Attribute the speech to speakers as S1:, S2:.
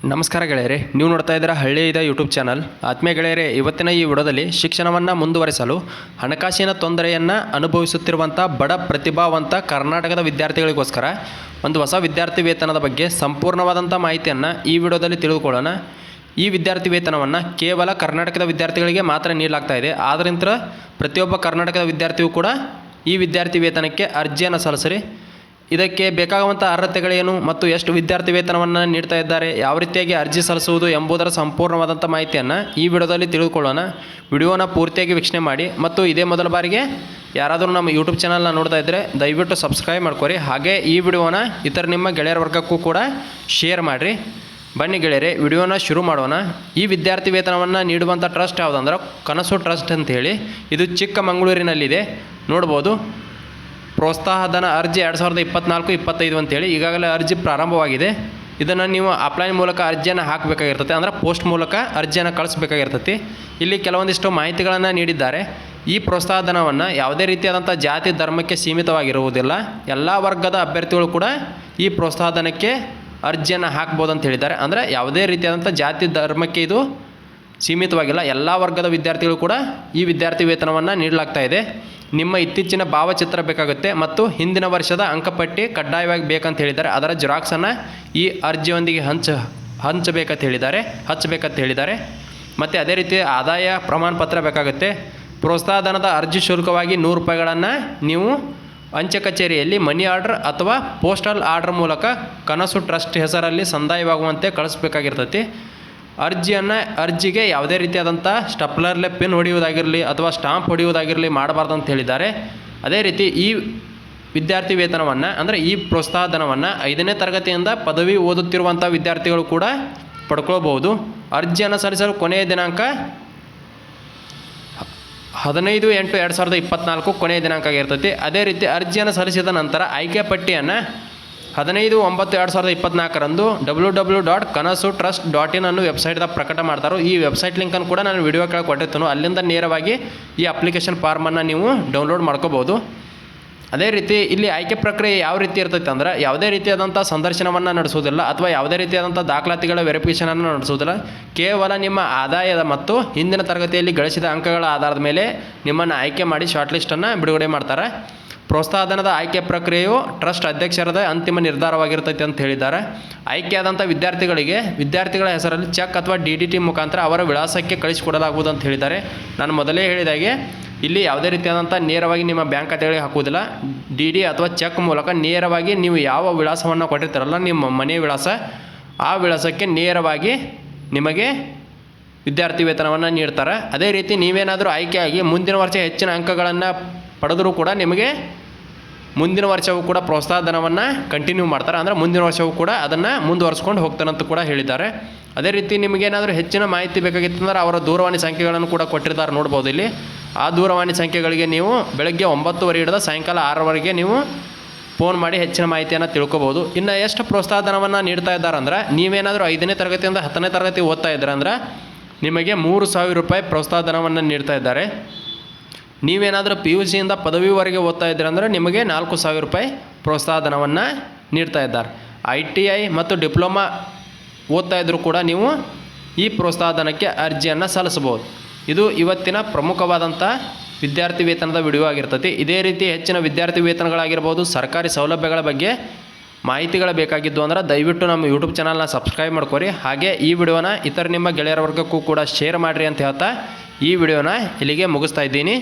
S1: ನಮಸ್ಕಾರ ಗೆಳೆಯರೆ, ನೀವು ನೋಡ್ತಾ ಇದ್ದೀರಾ ಹಳ್ಳಿಯಿದ ಯೂಟ್ಯೂಬ್ ಚಾನಲ್. ಆತ್ಮೀಯ ಗೆಳೆಯರೆ, ಇವತ್ತಿನ ಈ ವಿಡಿಯೋದಲ್ಲಿ ಶಿಕ್ಷಣವನ್ನು ಮುಂದುವರಿಸಲು ಹಣಕಾಸಿನ ತೊಂದರೆಯನ್ನು ಅನುಭವಿಸುತ್ತಿರುವಂಥ ಬಡ ಪ್ರತಿಭಾವಂತ ಕರ್ನಾಟಕದ ವಿದ್ಯಾರ್ಥಿಗಳಿಗೋಸ್ಕರ ಒಂದು ಹೊಸ ವಿದ್ಯಾರ್ಥಿ ವೇತನದ ಬಗ್ಗೆ ಸಂಪೂರ್ಣವಾದಂಥ ಮಾಹಿತಿಯನ್ನು ಈ ವಿಡಿಯೋದಲ್ಲಿ ತಿಳಿದುಕೊಳ್ಳೋಣ. ಈ ವಿದ್ಯಾರ್ಥಿ ವೇತನವನ್ನು ಕೇವಲ ಕರ್ನಾಟಕದ ವಿದ್ಯಾರ್ಥಿಗಳಿಗೆ ಮಾತ್ರ ನೀಡಲಾಗ್ತಾ ಇದೆ. ಆದ್ದರಿಂದ ಪ್ರತಿಯೊಬ್ಬ ಕರ್ನಾಟಕದ ವಿದ್ಯಾರ್ಥಿಯೂ ಕೂಡ ಈ ವಿದ್ಯಾರ್ಥಿ ವೇತನಕ್ಕೆ ಅರ್ಜಿಯನ್ನು ಸಲ್ಲಿಸಿರಿ. ಇದಕ್ಕೆ ಬೇಕಾಗುವಂಥ ಅರ್ಹತೆಗಳೇನು ಮತ್ತು ಎಷ್ಟು ವಿದ್ಯಾರ್ಥಿ ವೇತನವನ್ನು ನೀಡ್ತಾ ಇದ್ದಾರೆ, ಯಾವ ರೀತಿಯಾಗಿ ಅರ್ಜಿ ಸಲ್ಲಿಸುವುದು ಎಂಬುದರ ಸಂಪೂರ್ಣವಾದಂಥ ಮಾಹಿತಿಯನ್ನು ಈ ವಿಡಿಯೋದಲ್ಲಿ ತಿಳಿದುಕೊಳ್ಳೋಣ. ವಿಡಿಯೋನ ಪೂರ್ತಿಯಾಗಿ ವೀಕ್ಷಣೆ ಮಾಡಿ ಮತ್ತು ಇದೇ ಮೊದಲ ಬಾರಿಗೆ ಯಾರಾದರೂ ನಮ್ಮ ಯೂಟ್ಯೂಬ್ ಚಾನಲ್ನ ನೋಡ್ತಾ ಇದ್ದರೆ ದಯವಿಟ್ಟು ಸಬ್ಸ್ಕ್ರೈಬ್ ಮಾಡ್ಕೊರಿ. ಹಾಗೆ ಈ ವಿಡಿಯೋನ ಇತರ ನಿಮ್ಮ ಗೆಳೆಯರ ವರ್ಗಕ್ಕೂ ಕೂಡ ಶೇರ್ ಮಾಡಿರಿ. ಬನ್ನಿ ಗೆಳೆಯರೆ, ವಿಡಿಯೋನ ಶುರು ಮಾಡೋಣ. ಈ ವಿದ್ಯಾರ್ಥಿ ವೇತನವನ್ನು ನೀಡುವಂಥ ಟ್ರಸ್ಟ್ ಯಾವುದಂದ್ರೆ ಕನಸು ಟ್ರಸ್ಟ್ ಅಂಥೇಳಿ, ಇದು ಚಿಕ್ಕಮಗಳೂರಿನಲ್ಲಿದೆ. ನೋಡ್ಬೋದು, ಪ್ರೋತ್ಸಾಹಧನ ಅರ್ಜಿ 2024-25 ಅಂತೇಳಿ ಈಗಾಗಲೇ ಅರ್ಜಿ ಪ್ರಾರಂಭವಾಗಿದೆ. ಇದನ್ನು ನೀವು ಆಫ್ಲೈನ್ ಮೂಲಕ ಅರ್ಜಿಯನ್ನು ಹಾಕಬೇಕಾಗಿರ್ತದೆ, ಅಂದರೆ ಪೋಸ್ಟ್ ಮೂಲಕ ಅರ್ಜಿಯನ್ನು ಕಳಿಸ್ಬೇಕಾಗಿರ್ತೈತಿ. ಇಲ್ಲಿ ಕೆಲವೊಂದಿಷ್ಟು ಮಾಹಿತಿಗಳನ್ನು ನೀಡಿದ್ದಾರೆ. ಈ ಪ್ರೋತ್ಸಾಹಧನವನ್ನು ಯಾವುದೇ ರೀತಿಯಾದಂಥ ಜಾತಿ ಧರ್ಮಕ್ಕೆ ಸೀಮಿತವಾಗಿರುವುದಿಲ್ಲ. ಎಲ್ಲ ವರ್ಗದ ಅಭ್ಯರ್ಥಿಗಳು ಕೂಡ ಈ ಪ್ರೋತ್ಸಾಹಧನಕ್ಕೆ ಅರ್ಜಿಯನ್ನು ಹಾಕ್ಬೋದು ಅಂತ ಹೇಳಿದ್ದಾರೆ. ಅಂದರೆ ಯಾವುದೇ ರೀತಿಯಾದಂಥ ಜಾತಿ ಧರ್ಮಕ್ಕೆ ಇದು ಸೀಮಿತವಾಗಿಲ್ಲ. ಎಲ್ಲ ವರ್ಗದ ವಿದ್ಯಾರ್ಥಿಗಳು ಕೂಡ ಈ ವಿದ್ಯಾರ್ಥಿ ವೇತನವನ್ನು ನೀಡಲಾಗ್ತಾ ಇದೆ. ನಿಮ್ಮ ಇತ್ತೀಚಿನ ಭಾವಚಿತ್ರ ಬೇಕಾಗುತ್ತೆ ಮತ್ತು ಹಿಂದಿನ ವರ್ಷದ ಅಂಕಪಟ್ಟಿ ಕಡ್ಡಾಯವಾಗಿ ಬೇಕಂತ ಹೇಳಿದ್ದಾರೆ. ಅದರ ಜೆರಾಕ್ಸನ್ನು ಈ ಅರ್ಜಿಯೊಂದಿಗೆ ಹಚ್ಚಬೇಕಂತ ಹೇಳಿದ್ದಾರೆ. ಮತ್ತು ಅದೇ ರೀತಿ ಆದಾಯ ಪ್ರಮಾಣ ಪತ್ರ ಬೇಕಾಗುತ್ತೆ. ಪ್ರೋತ್ಸಾಹಧನದ ಅರ್ಜಿ ಶುಲ್ಕವಾಗಿ 100 ರೂಪಾಯಿಗಳನ್ನು ನೀವು ಅಂಚೆ ಕಚೇರಿಯಲ್ಲಿ ಮನಿ ಆರ್ಡರ್ ಅಥವಾ ಪೋಸ್ಟಲ್ ಆರ್ಡರ್ ಮೂಲಕ ಕನಸು ಟ್ರಸ್ಟ್ ಹೆಸರಲ್ಲಿ ಸಂದಾಯವಾಗುವಂತೆ ಕಳಿಸ್ಬೇಕಾಗಿರ್ತೈತಿ. ಅರ್ಜಿಗೆ ಯಾವುದೇ ರೀತಿಯಾದಂಥ ಸ್ಟಪ್ಲರ್ಲೆ ಪಿನ್ ಹೊಡೆಯುವುದಾಗಿರಲಿ ಅಥವಾ ಸ್ಟಾಂಪ್ ಹೊಡೆಯುವುದಾಗಿರಲಿ ಮಾಡಬಾರ್ದು ಅಂತ ಹೇಳಿದ್ದಾರೆ. ಅದೇ ರೀತಿ ಈ ವಿದ್ಯಾರ್ಥಿ ವೇತನವನ್ನು ಅಂದರೆ ಈ ಪ್ರೋತ್ಸಾಹಧನವನ್ನು 5ನೇ ತರಗತಿಯಿಂದ ಪದವಿ ಓದುತ್ತಿರುವಂಥ ವಿದ್ಯಾರ್ಥಿಗಳು ಕೂಡ ಪಡ್ಕೊಳ್ಬೋದು. ಅರ್ಜಿಯನ್ನು ಸಲ್ಲಿಸಲು ಕೊನೆಯ ದಿನಾಂಕ 15/8/2024 ಕೊನೆಯ ದಿನಾಂಕ ಆಗಿರ್ತೈತಿ. ಅದೇ ರೀತಿ ಅರ್ಜಿಯನ್ನು ಸಲ್ಲಿಸಿದ ನಂತರ ಆಯ್ಕೆ ಪಟ್ಟಿಯನ್ನು 15/9/2024 www.kanasu-trust.in ಅನ್ನೋ ವೆಬ್ಸೈಟ್ದಾಗ ಪ್ರಕಟ ಮಾಡ್ತಾರೆ. ಈ ವೆಬ್ಸೈಟ್ ಲಿಂಕನ್ನು ಕೂಡ ನಾನು ವಿಡಿಯೋ ಕೆಳಗೆ ಕೊಟ್ಟಿರ್ತೀನಿ. ಅಲ್ಲಿಂದ ನೇರವಾಗಿ ಈ ಅಪ್ಲಿಕೇಶನ್ ಫಾರ್ಮನ್ನು ನೀವು ಡೌನ್ಲೋಡ್ ಮಾಡ್ಕೋಬೋದು. ಅದೇ ರೀತಿ ಇಲ್ಲಿ ಆಯ್ಕೆ ಪ್ರಕ್ರಿಯೆ ಯಾವ ರೀತಿ ಇರ್ತೈತೆ ಅಂದರೆ, ಯಾವುದೇ ರೀತಿಯಾದಂಥ ಸಂದರ್ಶನವನ್ನು ನಡೆಸುವುದಿಲ್ಲ ಅಥವಾ ಯಾವುದೇ ರೀತಿಯಾದಂಥ ದಾಖಲಾತಿಗಳ ವೆರಿಫಿಕೇಷನನ್ನು ನಡೆಸುವುದಿಲ್ಲ. ಕೇವಲ ನಿಮ್ಮ ಆದಾಯದ ಮತ್ತು ಹಿಂದಿನ ತರಗತಿಯಲ್ಲಿ ಗಳಿಸಿದ ಅಂಕಗಳ ಆಧಾರದ ಮೇಲೆ ನಿಮ್ಮನ್ನು ಆಯ್ಕೆ ಮಾಡಿ ಶಾರ್ಟ್ ಲಿಸ್ಟನ್ನು ಬಿಡುಗಡೆ ಮಾಡ್ತಾರೆ. ಪ್ರೋತ್ಸಾಹಧನದ ಆಯ್ಕೆ ಪ್ರಕ್ರಿಯೆಯು ಟ್ರಸ್ಟ್ ಅಧ್ಯಕ್ಷರದ ಅಂತಿಮ ನಿರ್ಧಾರವಾಗಿರ್ತೈತೆ ಅಂತ ಹೇಳಿದ್ದಾರೆ. ಆಯ್ಕೆಯಾದಂಥ ವಿದ್ಯಾರ್ಥಿಗಳ ಹೆಸರಲ್ಲಿ ಚೆಕ್ ಅಥವಾ DDT ಮುಖಾಂತರ ಅವರ ವಿಳಾಸಕ್ಕೆ ಕಳಿಸಿಕೊಡಲಾಗುವುದು ಅಂತ ಹೇಳಿದ್ದಾರೆ. ನಾನು ಮೊದಲೇ ಹೇಳಿದಾಗೆ ಇಲ್ಲಿ ಯಾವುದೇ ರೀತಿಯಾದಂಥ ನೇರವಾಗಿ ನಿಮ್ಮ ಬ್ಯಾಂಕ್ ಖಾತೆಗಳಿಗೆ ಹಾಕುವುದಿಲ್ಲ. DD ಅಥವಾ ಚೆಕ್ ಮೂಲಕ ನೇರವಾಗಿ ನೀವು ಯಾವ ವಿಳಾಸವನ್ನು ಕೊಟ್ಟಿರ್ತಾರಲ್ಲ, ನಿಮ್ಮ ಮನೆಯ ವಿಳಾಸ, ಆ ವಿಳಾಸಕ್ಕೆ ನೇರವಾಗಿ ನಿಮಗೆ ವಿದ್ಯಾರ್ಥಿ ವೇತನವನ್ನು ನೀಡ್ತಾರೆ. ಅದೇ ರೀತಿ ನೀವೇನಾದರೂ ಆಯ್ಕೆಯಾಗಿ ಮುಂದಿನ ವರ್ಷ ಹೆಚ್ಚಿನ ಅಂಕಗಳನ್ನು ಪಡೆದರೂ ಕೂಡ ನಿಮಗೆ ಮುಂದಿನ ವರ್ಷವೂ ಕೂಡ ಪ್ರೋತ್ಸಾಹಧನವನ್ನು ಕಂಟಿನ್ಯೂ ಮಾಡ್ತಾರೆ. ಅಂದರೆ ಮುಂದಿನ ವರ್ಷವೂ ಕೂಡ ಅದನ್ನು ಮುಂದುವರಿಸ್ಕೊಂಡು ಹೋಗ್ತಾರಂತ ಕೂಡ ಹೇಳಿದ್ದಾರೆ. ಅದೇ ರೀತಿ ನಿಮಗೇನಾದರೂ ಹೆಚ್ಚಿನ ಮಾಹಿತಿ ಬೇಕಾಗಿತ್ತು ಅಂದರೆ ಅವರ ದೂರವಾಣಿ ಸಂಖ್ಯೆಗಳನ್ನು ಕೂಡ ಕೊಟ್ಟಿರ್ತಾರೆ, ನೋಡ್ಬೋದು ಇಲ್ಲಿ. ಆ ದೂರವಾಣಿ ಸಂಖ್ಯೆಗಳಿಗೆ ನೀವು ಬೆಳಗ್ಗೆ 9:30 ಹಿಡಿದು ಸಾಯಂಕಾಲ 6:00ವರೆಗೆ ನೀವು ಫೋನ್ ಮಾಡಿ ಹೆಚ್ಚಿನ ಮಾಹಿತಿಯನ್ನು ತಿಳ್ಕೊಬೋದು. ಇನ್ನು ಎಷ್ಟು ಪ್ರೋತ್ಸಾಹಧನವನ್ನು ನೀಡ್ತಾ ಇದ್ದಾರೆ ಅಂದ್ರೆ, ನೀವೇನಾದರೂ 5ನೇ ತರಗತಿಯಿಂದ 10ನೇ ತರಗತಿ ಓದ್ತಾ ಇದ್ದಾರೆ ಅಂದ್ರೆ ನಿಮಗೆ 3,000 ರೂಪಾಯಿ ಪ್ರೋತ್ಸಾಹಧನವನ್ನು ನೀಡ್ತಾ ಇದ್ದಾರೆ. ನೀವೇನಾದರೂ PUCಯಿಂದ ಪದವಿವರೆಗೆ ಓದ್ತಾ ಇದ್ದೀರ ಅಂದರೆ ನಿಮಗೆ 4,000 ರೂಪಾಯಿ ಪ್ರೋತ್ಸಾಹಧನವನ್ನು ನೀಡ್ತಾ ಇದ್ದಾರೆ. ITI ಮತ್ತು ಡಿಪ್ಲೊಮಾ ಓದ್ತಾ ಇದ್ದರೂ ಕೂಡ ನೀವು ಈ ಪ್ರೋತ್ಸಾಹಧನಕ್ಕೆ ಅರ್ಜಿಯನ್ನು ಸಲ್ಲಿಸ್ಬೋದು. ಇದು ಇವತ್ತಿನ ಪ್ರಮುಖವಾದಂಥ ವಿದ್ಯಾರ್ಥಿ ವೇತನದ ವಿಡಿಯೋ ಆಗಿರ್ತೈತಿ. ಇದೇ ರೀತಿ ಹೆಚ್ಚಿನ ವಿದ್ಯಾರ್ಥಿ ವೇತನಗಳಾಗಿರ್ಬೋದು, ಸರ್ಕಾರಿ ಸೌಲಭ್ಯಗಳ ಬಗ್ಗೆ ಮಾಹಿತಿಗಳು ಬೇಕಾಗಿದ್ದು ಅಂದ್ರೆ ದಯವಿಟ್ಟು ನಮ್ಮ ಯೂಟ್ಯೂಬ್ ಚಾನಲ್ನ ಸಬ್ಸ್ಕ್ರೈಬ್ ಮಾಡ್ಕೊರಿ. ಹಾಗೆ ಈ ವಿಡಿಯೋನ ಇತರ ನಿಮ್ಮ ಗೆಳೆಯರ ವರ್ಗಕ್ಕೂ ಕೂಡ ಶೇರ್ ಮಾಡಿರಿ ಅಂತ ಹೇಳ್ತಾ ಈ ವಿಡಿಯೋನ ಇಲ್ಲಿಗೆ ಮುಗಿಸ್ತಾ ಇದ್ದೀನಿ.